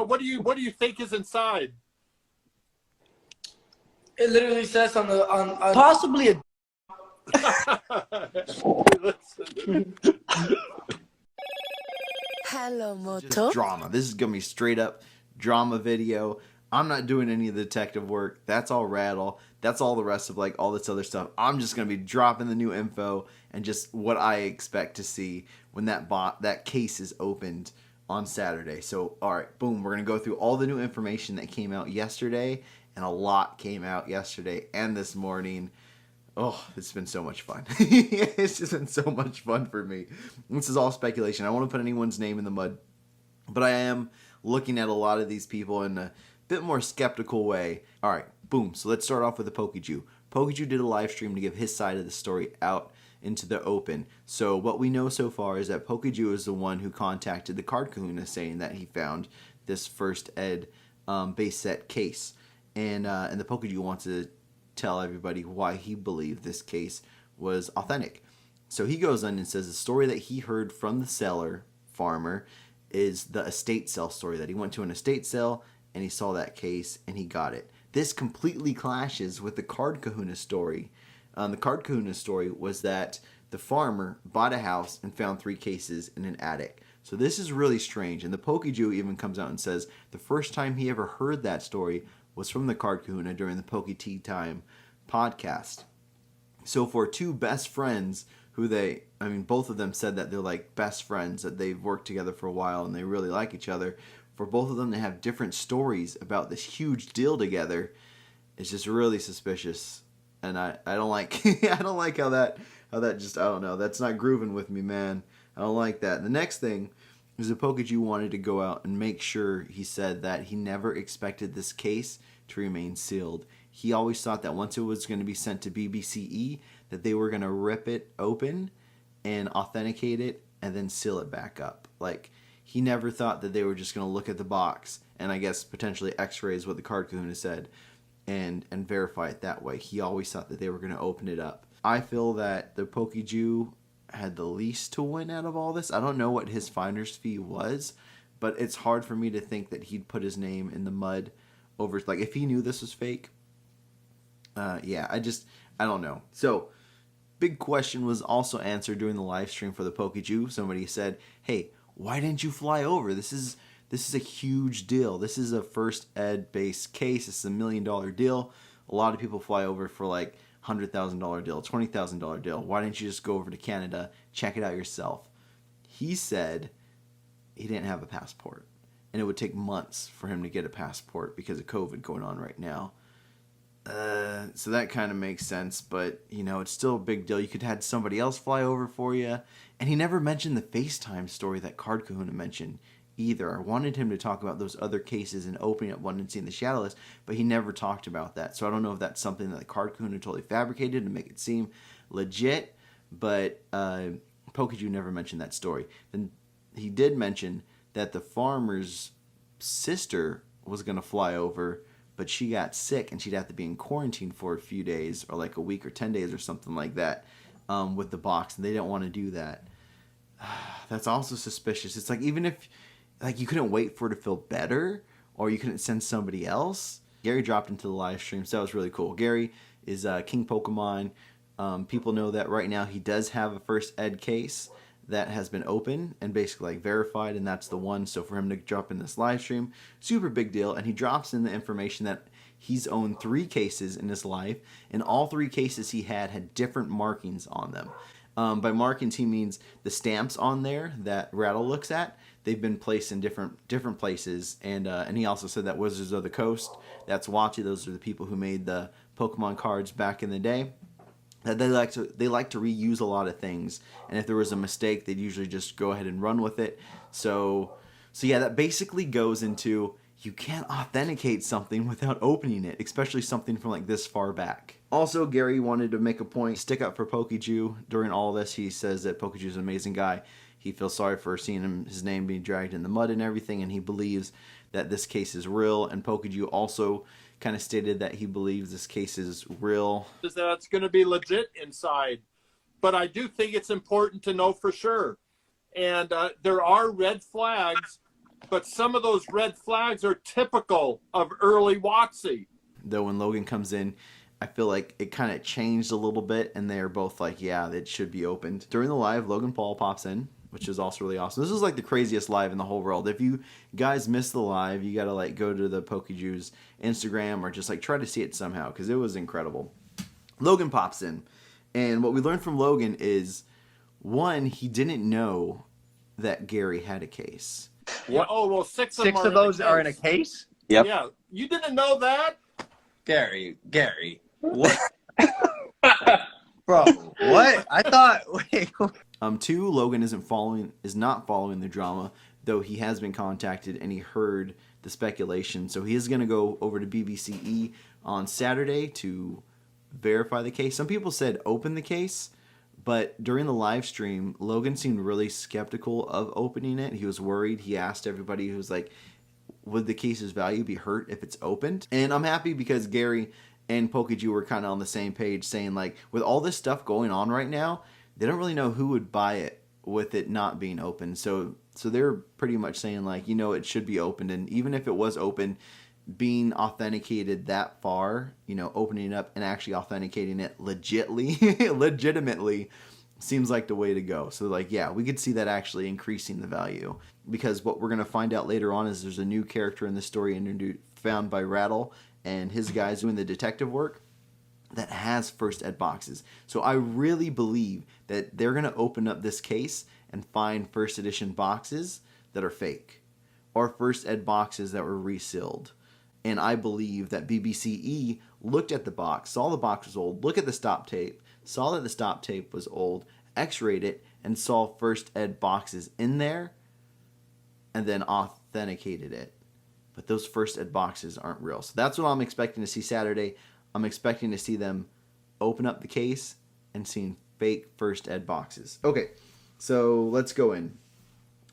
what do you think is inside? It literally says on possibly a. Hello, Moto. Just drama. This is gonna be straight up drama video. I'm not doing any of the detective work. That's all Rattle. That's all the rest of like all this other stuff. I'm just gonna be dropping the new info and just what I expect to see when that case is opened on Saturday. So all right, boom. We're gonna go through all the new information that came out yesterday, and a lot came out yesterday and this morning. Oh, it's been so much fun. It's just been so much fun for me. This is all speculation. I don't want to put anyone's name in the mud, but I am looking at a lot of these people in a bit more skeptical way. All right, boom. So let's start off with the Pokejew. Pokejew did a live stream to give his side of the story out into the open. So what we know so far is that Pokejew is the one who contacted the card kahuna saying that he found this first ed base set case. And the Pokejew wants to tell everybody why he believed this case was authentic. So he goes on and says the story that he heard from the seller, farmer, is the estate sale story, that he went to an estate sale and he saw that case and he got it. This completely clashes with the card kahuna story. The card kahuna story was that the farmer bought a house and found 3 cases in an attic. So this is really strange. And the Pokejew even comes out and says the first time he ever heard that story was from the card kahuna during the Poke Tea Time podcast. So for 2 best friends who both of them said that they're like best friends, that they've worked together for a while and they really like each other, for both of them to have different stories about this huge deal together is just really suspicious. And I don't like I don't like how that just, I don't know, that's not grooving with me, man. I don't like that. The next thing is the Pokejew wanted to go out and make sure, he said that he never expected this case to remain sealed. He always thought that once it was going to be sent to BBCE, that they were going to rip it open and authenticate it and then seal it back up. Like, he never thought that they were just going to look at the box and I guess potentially x-rays what the card kahuna said and verify it that way. He always thought that they were going to open it up. I feel that the Pokejew had the least to win out of all this. I don't know what his finder's fee was, but it's hard for me to think that he'd put his name in the mud over, like, if he knew this was fake. Yeah, I don't know. So, big question was also answered during the live stream for the Pokejew. Somebody said, hey, why didn't you fly over? This is a huge deal. This is a first ed based case. It's $1 million deal. A lot of people fly over for like $100,000 deal, $20,000 deal. Why didn't you just go over to Canada, check it out yourself? He said he didn't have a passport, and it would take months for him to get a passport because of COVID going on right now. So that kind of makes sense, but you know, it's still a big deal. You could have had somebody else fly over for you. And he never mentioned the FaceTime story that Card Kahuna mentioned either. I wanted him to talk about those other cases and opening up one and seeing the Shadowless, but he never talked about that. So I don't know if that's something that the Card Kahuna totally fabricated to make it seem legit, but Pokejew never mentioned that story. Then he did mention that the farmer's sister was going to fly over, but she got sick and she'd have to be in quarantine for a few days or like a week or 10 days or something like that with the box, and they didn't want to do that. That's also suspicious. It's like, even if like you couldn't wait for it to feel better or you couldn't send somebody else. Gary dropped into the live stream, so that was really cool. Gary is King Pokemon. People know that right now he does have a first ed case that has been open and basically like verified, and that's the one. So for him to drop in this live stream, super big deal. And he drops in the information that he's owned 3 cases in his life, and all 3 cases he had different markings on them. By markings, he means the stamps on there that Rattle looks at. They've been placed in different places, and he also said that Wizards of the Coast, that's Wachi, those are the people who made the Pokemon cards back in the day. That they like to reuse a lot of things, and if there was a mistake, they'd usually just go ahead and run with it. So yeah, that basically goes into, you can't authenticate something without opening it, especially something from like this far back. Also, Gary wanted to make a point, stick up for Pokejew during all this. He says that Pokejew is an amazing guy. He feels sorry for seeing his name being dragged in the mud and everything, and he believes that this case is real. And Pokejew also kind of stated that he believes this case is real. That it's going to be legit inside, but I do think it's important to know for sure. And there are red flags but some of those red flags are typical of early Watsy. Though when Logan comes in, I feel like it kind of changed a little bit, and they're both like, yeah, it should be opened. During the live, Logan Paul pops in, which is also really awesome. This is like the craziest live in the whole world. If you guys missed the live, you got to like go to the PokeJews Instagram or just like try to see it somehow, because it was incredible. Logan pops in, and what we learned from Logan is, one, he didn't know that Gary had a case. Yeah, oh, well, six Six of those are in a case? Yep. Yeah, you didn't know that? Gary, what? Bro, what? I thought, wait. Two, Logan is not following the drama, though he has been contacted and he heard the speculation. So he is going to go over to BBCE on Saturday to verify the case. Some people said open the case, but during the live stream, Logan seemed really skeptical of opening it. He was worried. He asked everybody, who was like, would the case's value be hurt if it's opened? And I'm happy because Gary and Pokejew were kind of on the same page, saying like, with all this stuff going on right now, they don't really know who would buy it with it not being open. So they're pretty much saying like, it should be opened. And even if it was open, being authenticated that far, opening it up and actually authenticating it legitimately seems like the way to go. So like, yeah, we could see that actually increasing the value, because what we're going to find out later on is there's a new character in the story found by Rattle and his guys doing the detective work that has first ed boxes. So I really believe that they're going to open up this case and find first edition boxes that are fake, or first ed boxes that were resealed. And I believe that BBCE looked at the box, saw the box was old, looked at the stop tape, saw that the stop tape was old, x-rayed it, and saw first ed boxes in there, and then authenticated it. But those first ed boxes aren't real. So that's what I'm expecting to see Saturday. I'm expecting to see them open up the case and seeing fake first ed boxes. Okay, so let's go in.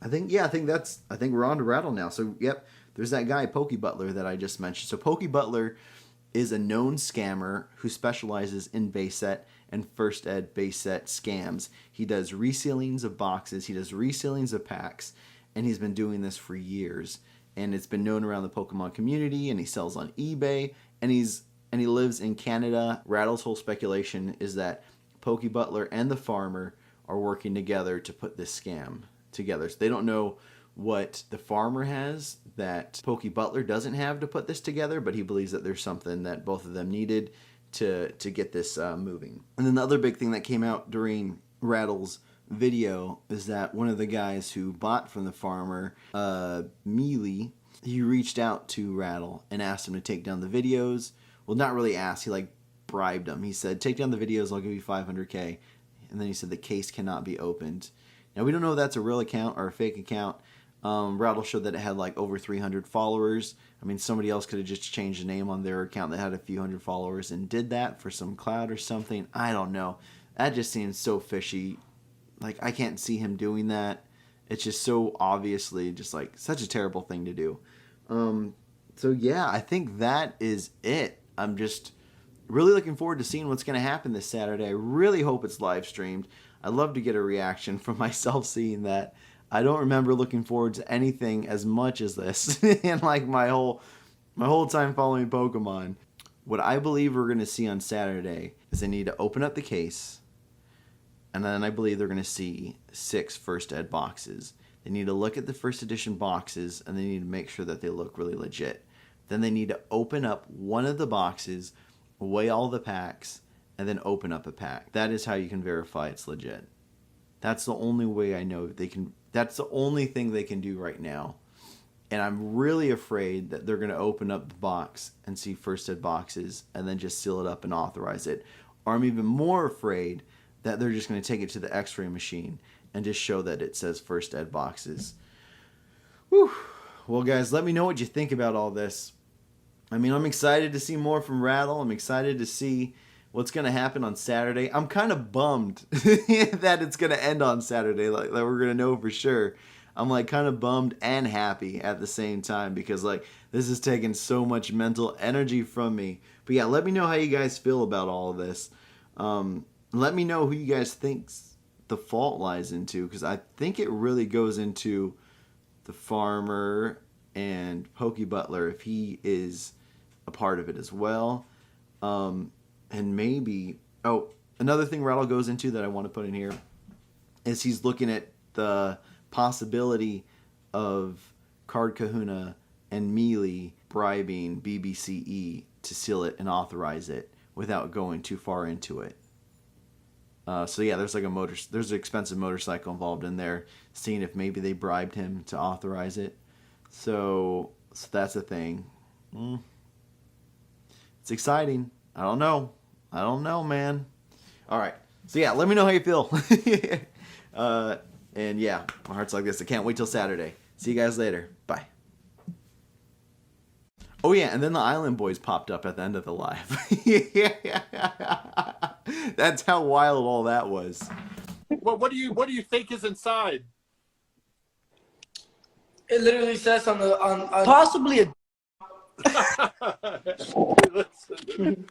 I think we're on to Rattle now. So yep, there's that guy PokeButler that I just mentioned. So PokeButler is a known scammer who specializes in base set and first ed base set scams. He does resealings of boxes, he does resealings of packs, and he's been doing this for years. And it's been known around the Pokemon community, and he sells on eBay, and he lives in Canada. Rattle's whole speculation is that PokeButler and the farmer are working together to put this scam together. So they don't know what the farmer has that PokeButler doesn't have to put this together, but he believes that there's something that both of them needed to get this moving. And then the other big thing that came out during Rattle's video is that one of the guys who bought from the farmer, Mealy, he reached out to Rattle and asked him to take down the videos. Well, not really asked, he like bribed him. He said, take down the videos, I'll give you $500K. And then he said the case cannot be opened. Now we don't know if that's a real account or a fake account. Rattle showed that it had like over 300 followers. I mean, somebody else could have just changed the name on their account that had a few hundred followers and did that for some clout or something. I don't know. That just seems so fishy. Like, I can't see him doing that. It's just so obviously just like such a terrible thing to do. So yeah, I think that is it. I'm just really looking forward to seeing what's going to happen this Saturday. I really hope it's live streamed. I'd love to get a reaction from myself seeing that. I don't remember looking forward to anything as much as this in like my whole time following Pokemon. What I believe we're going to see on Saturday is they need to open up the case, and then I believe they're going to see 6 first ed boxes. They need to look at the first edition boxes, and they need to make sure that they look really legit. Then they need to open up one of the boxes, weigh all the packs, and then open up a pack. That is how you can verify it's legit. That's the only way I know they can. That's the only thing they can do right now. And I'm really afraid that they're going to open up the box and see first ed boxes and then just seal it up and authorize it. Or I'm even more afraid that they're just going to take it to the x-ray machine and just show that it says first ed boxes. Whew. Well, guys, let me know what you think about all this. I mean, I'm excited to see more from Rattle. I'm excited to see what's going to happen on Saturday. I'm kind of bummed that it's going to end on Saturday, like that we're going to know for sure. I'm like kind of bummed and happy at the same time because like this is taking so much mental energy from me. But yeah, let me know how you guys feel about all of this. Let me know who you guys think the fault lies into, because I think it really goes into the farmer, and PokeButler if he is a part of it as well. And maybe another thing Rattle goes into that I want to put in here is he's looking at the possibility of Card Kahuna and Mealy bribing BBCE to seal it and authorize it without going too far into it. So yeah, there's an expensive motorcycle involved in there, seeing if maybe they bribed him to authorize it. So that's a thing. It's exciting. I don't know, man. All right. So yeah, let me know how you feel. And yeah, my heart's like this. I can't wait till Saturday. See you guys later. Bye. Oh yeah, and then the Island Boys popped up at the end of the live. That's how wild all that was. Well, what do you think is inside? It literally says on possibly a Listen.